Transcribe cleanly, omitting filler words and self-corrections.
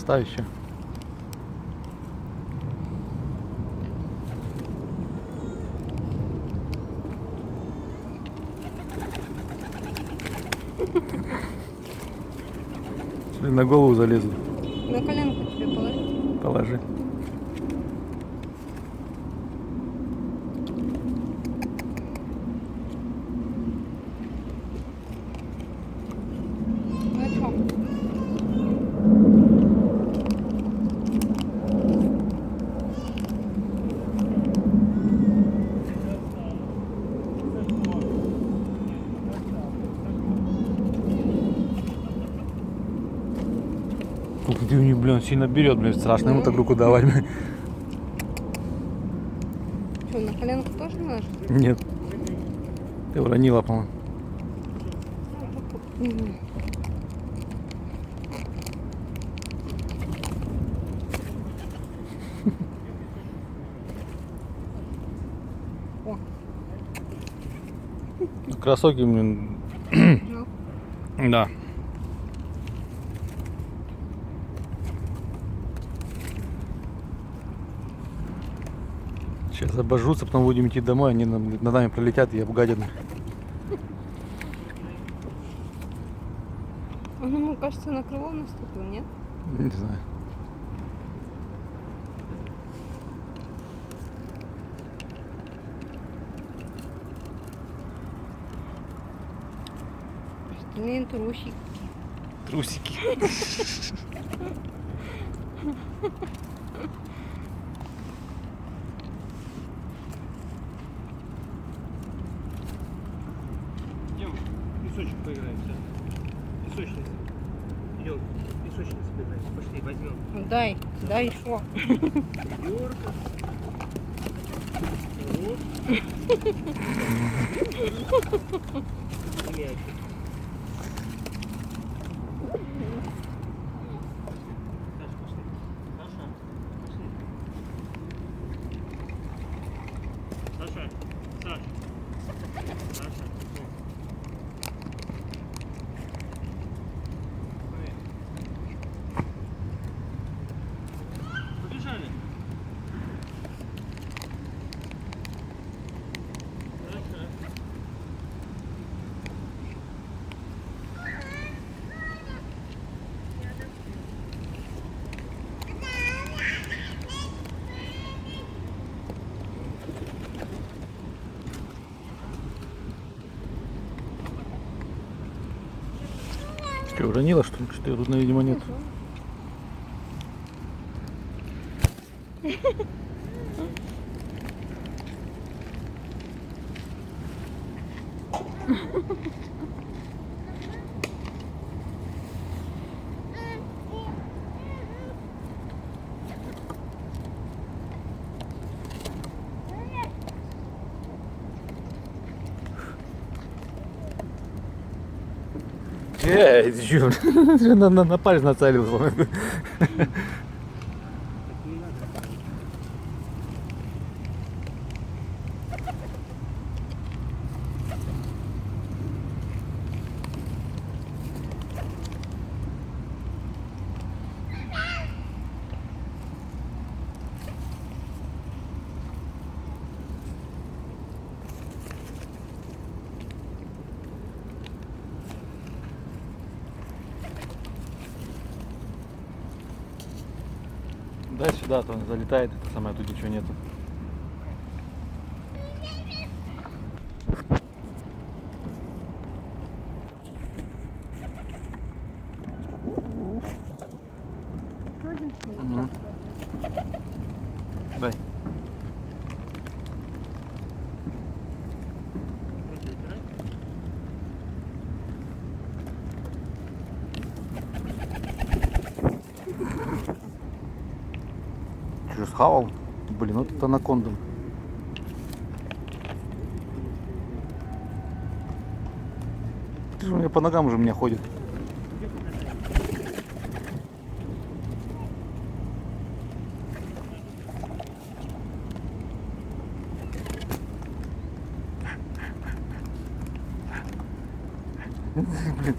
Подрастающая. На голову залезут. На коленку тебе положить? Положи. Ну а чё? Ух ты, мне, блин, сильно берет, блин, страшно ему так руку давать, блин. Что, на коленку тоже не ложить? Нет. Ты уронила, по-моему. О, Кроссовки, блин. ну, Да. Сейчас обожрутся, потом будем идти домой, они над нами пролетят и обгадят. он, ему кажется, на крыло наступил, нет? Не знаю. Остальные трусики. Трусики. Идем, песочек поиграемся. Песочница. Идем, песочница поиграемся. Пошли, возьмем. Ну, дай шо. Йорка. Вот. И мячик. Саша, пошли. Саша, пошли. Саша, Саша. Саша, побежали. Саша. Что, уронила, что ли? Что-то тут, видимо, нет. Ты чё? На палец нацелился. Дай сюда, то он залетает, это самое, тут ничего нету. Угу. Дай. Что, схавал? Блин, вот это анаконда. Ты же у меня по ногам уже у меня ходит. Блин.